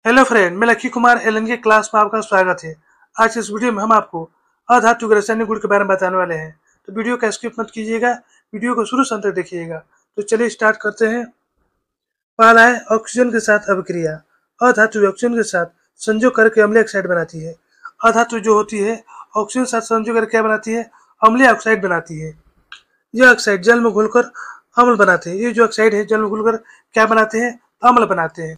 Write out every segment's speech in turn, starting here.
Hello friend, मैं lucky Kumar एलएनके class में आपका स्वागत है। आज इस वीडियो में हम आपको अधातु रासायनिक गुण के बारे में बताने वाले हैं। तो वीडियो का स्किप मत कीजिएगा, वीडियो को शुरू से अंत तक देखिएगा। तो चलिए स्टार्ट करते हैं। पहला है ऑक्सीजन के साथ अभिक्रिया। अधातु ऑक्सीजन के साथ संयोग करके अम्लीय ऑक्साइड बनाती है। अधातु जो होती है ऑक्सीजन के साथ संयोग करके क्या बनाती है? अम्लीय ऑक्साइड बनाती है। यह ऑक्साइड जल में घुलकर अम्ल बनाते हैं। ये जो ऑक्साइड है जल में घुलकर क्या बनाते हैं? अम्ल बनाते हैं।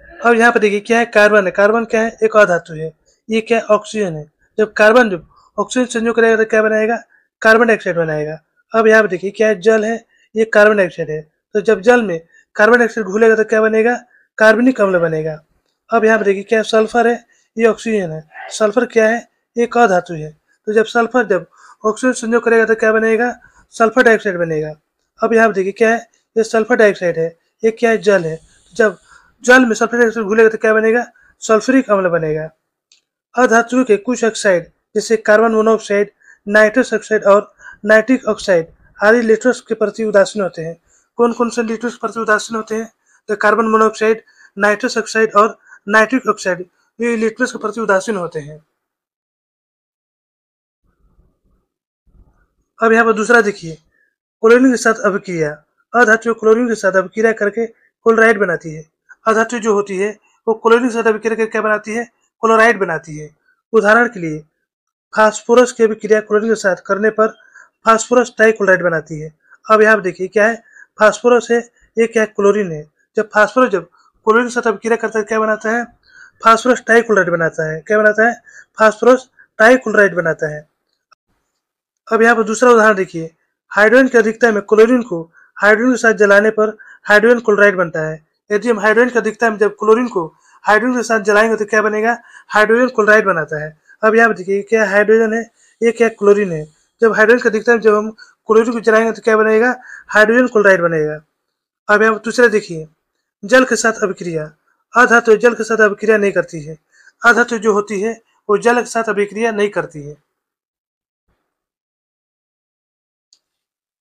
अब यहाँ पे देखिए क्या है? कार्बन है। कार्बन क्या है? एक अधातु है। ये क्या है? ऑक्सीजन है। जब ऑक्सीजन संयोग करेगा तो क्या बनाएगा? कार्बन डाइऑक्साइड बनाएगा। अब यहाँ पे देखिए क्या है? जल है, ये कार्बन डाइऑक्साइड है। तो जब जल में कार्बन डाइऑक्साइड घुलेगा तो क्या बनेगा? कार्बनिक अम्ल बनेगा। अब यहाँ पे देखिए क्या है? सल्फर है, ये ऑक्सीजन है। सल्फर क्या है? एक अधातु है। तो जब ऑक्सीजन संयोग करेगा तो क्या बनेगा? सल्फर डाइऑक्साइड बनेगा। अब यहाँ पे देखिए क्या है? ये सल्फर डाइऑक्साइड है। ये क्या है? जल है। जब जल में सल्फर डाइऑक्साइड घुलेगा तो क्या बनेगा? सल्फ्यूरिक अम्ल बनेगा। अधातुओं के कुछ ऑक्साइड जैसे कार्बन मोनोऑक्साइड, नाइट्रस ऑक्साइड और नाइट्रिक ऑक्साइड आदि लिटरस के प्रति उदासीन होते हैं। कौन कौन से लिटरस के प्रति उदासीन होते हैं? तो कार्बन मोनोऑक्साइड, नाइट्रस ऑक्साइड और नाइट्रिक ऑक्साइड ये लिटरस के प्रति उदासीन होते हैं। अब यहाँ पर दूसरा देखिए, क्लोरीन के साथ अभिक्रिया। अधातु क्लोरीन के साथ अभिक्रिया करके क्लोराइड बनाती है। अधातु जो होती है वो क्लोरीन के साथ अभिक्रिया करके क्या बनाती है? क्लोराइड बनाती है। उदाहरण के लिए फास्फोरस की अभिक्रिया क्लोरीन के साथ करने पर फास्फोरस ट्राइक्लोराइड बनाती है। अब यहाँ देखिए क्या है? फास्फोरस है, ये क्या है? क्लोरीन है। जब क्लोरीन के साथ अभिक्रिया करता है क्या बनाता है? फास्फोरस ट्राइक्लोराइड बनाता है। क्या बनाता है? फास्फोरस ट्राइक्लोराइड बनाता है। अब यहाँ पर दूसरा उदाहरण देखिए, हाइड्रोजन की अधिकता में क्लोरीन को हाइड्रोजन के साथ जलाने पर हाइड्रोजन क्लोराइड बनता है। यदि हम हाइड्रोजन की अधिकता में जब क्लोरीन को हाइड्रोजन के साथ जलाएंगे तो क्या बनेगा? हाइड्रोजन क्लोराइड बनाता है। अब यहाँ पर देखिए क्या हाइड्रोजन है, ये क्या क्लोरीन है। जब हाइड्रोजन की अधिकता में जब हम क्लोरीन को जलाएंगे तो क्या बनेगा? हाइड्रोजन क्लोराइड बनेगा। अब यहाँ दूसरा देखिए, जल के साथ अभिक्रिया। अधातु जल के साथ अभिक्रिया नहीं करती है। अधातु जो होती है वो जल के साथ अभिक्रिया नहीं करती है।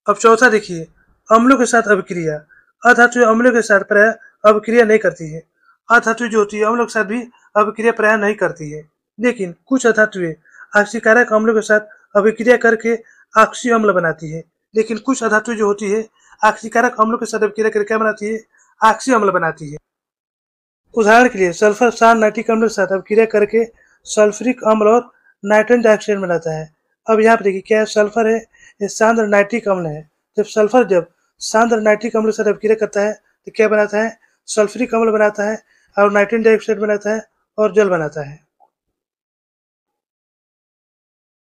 अब चौथा देखिए, अम्लों के साथ अभिक्रिया। अधातु अम्लों के साथ प्राय अभिक्रिया नहीं करती है। अधातु जो होती है अम्लों के साथ भी अभिक्रिया प्राय नहीं करती है। लेकिन कुछ अधातुएं ऑक्सीकारक अम्लों के साथ अभिक्रिया करके ऑक्सी अम्ल बनाती है। लेकिन कुछ अधातु जो होती है ऑक्सीकारक अम्लों के साथ अभिक्रिया करके क्या बनाती है? ऑक्सी अम्ल बनाती है। उदाहरण के लिए सल्फर शान नाइट्रिक अम्ल के साथ अभिक्रिया करके सल्फ्यूरिक अम्ल और नाइट्रोजन डाइऑक्साइड बनाता है। अब यहाँ पे देखिए क्या है? सल्फर है, ये सांद्र नाइट्रिक अम्ल है। जब सांद्र नाइट्रिक अम्ल के साथ अभिक्रिया करता है तो क्या बनाता है? सल्फ्यूरिक अम्ल बनाता है और नाइट्रोजन डाइऑक्साइड बनाता है और जल बनाता है।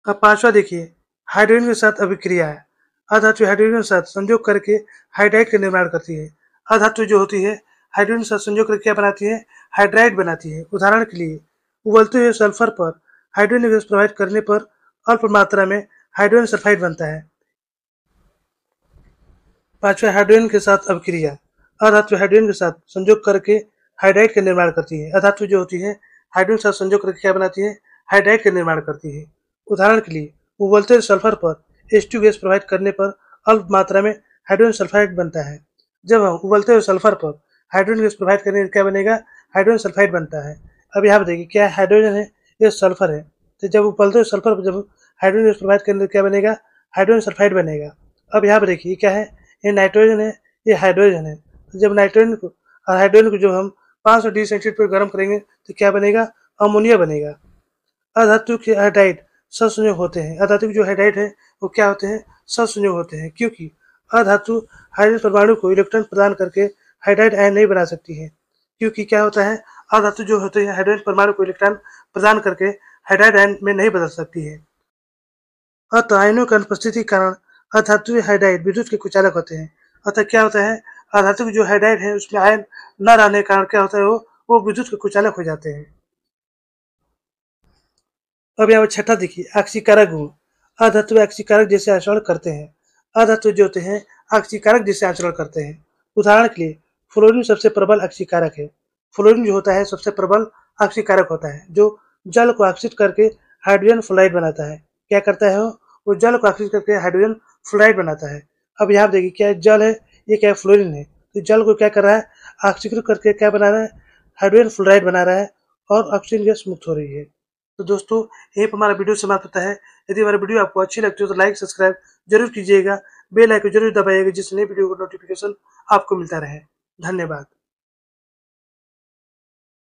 अब पांचवा देखिए, हाइड्रोजन के साथ अभिक्रिया है। अधातु हाइड्रोजन के साथ संयोग करके हाइड्राइड का निर्माण करती है। अधातु जो होती है हाइड्रोजन के साथ संयोग करके क्या बनाती है? हाइड्राइड बनाती है। उदाहरण के लिए उबलते हुए सल्फर पर हाइड्रोजन गैस प्रवाहित करने पर अल्प मात्रा में हाइड्रोजन सल्फाइड बनता है। पांचवा हाइड्रोजन के साथ अभिक्रिया। अधातु हाइड्रोजन के साथ संयोग करके हाइड्राइड का निर्माण करती है। अधातु जो होती है हाइड्रोजन के साथ संयोग करके क्या बनाती है? हाइड्राइड का निर्माण करती है। उदाहरण के लिए उबलते हुए सल्फर पर H2 गैस प्रवाहित करने पर अल्प मात्रा में हाइड्रोजन सल्फाइड बनता है। जब हम उबलते हुए सल्फर पर हाइड्रोजन गैस प्रवाहित करने पर क्या बनेगा? हाइड्रोजन सल्फाइड बनता है। अब यहाँ पर देखिए क्या हाइड्रोजन है, ये सल्फर है। तो जब उबलते हुए सल्फर पर जब हाइड्रोजन गैस प्रवाहित करने पर क्या बनेगा? हाइड्रोजन सल्फाइड बनेगा। अब यहाँ पर देखिए क्या है? ये नाइट्रोजन है, ये हाइड्रोजन है। तो जब नाइट्रोजन को और हाइड्रोजन को जब हम 500 डिग्री सेंटीग्रेड पर गर्म करेंगे तो क्या बनेगा? अमोनिया बनेगा। अधातु के हाइड्राइड सहसंयोग होते हैं। अधातु के जो हाइड्राइड है वो क्या होते हैं? सहसंयोग होते हैं, क्योंकि अधातु हाइड्रोजन परमाणु को इलेक्ट्रॉन प्रदान करके हाइड्राइड आयन नहीं बना सकती है। क्योंकि क्या होता है? अधातु जो होते हैं हाइड्रोजन परमाणु को इलेक्ट्रॉन प्रदान करके हाइड्राइड आयन में नहीं बदल सकती है। अतः आयनों की अनुपस्थिति के कारण अधातु हाइड्राइड विद्युत के कुचालक होते हैं। अतः क्या होता है? अधातु की जो हाइड्राइड है उसमें आयन न रहने के कारण क्या होता है? वो विद्युत के कुचालक हो जाते हैं। अब यहाँ पर छठा देखिए, ऑक्सीकारक गुण। अधातु ऑक्सीकारक जैसे आचरण करते हैं। अधातु जो होते हैं ऑक्सीकारक जैसे आचरण करते हैं। उदाहरण के लिए फ्लोरीन सबसे प्रबल ऑक्सीकारक है। फ्लोरीन जो होता है सबसे प्रबल ऑक्सीकारक होता है, जो जल को ऑक्सीकृत करके हाइड्रोजन फ्लोराइड बनाता है। क्या करता है वो जल को ऑक्सीकृत करके हाइड्रोजन फ्लोराइड बनाता है। अब यहाँ देखिए क्या है? जल है, ये क्या है? फ्लोरीन है। तो जल को क्या कर रहा है? ऑक्सीकृत करके क्या बना रहा है? हाइड्रोजन फ्लोराइड बना रहा है और ऑक्सीजन गैस मुक्त हो रही है। तो दोस्तों, यहीं पर हमारा वीडियो समाप्त होता है। यदि हमारा वीडियो आपको अच्छी लगती हो तो लाइक सब्सक्राइब जरूर कीजिएगा, बेल आइकन जरूर दबाइएगा, जिससे नई वीडियो का नोटिफिकेशन आपको मिलता रहे। धन्यवाद।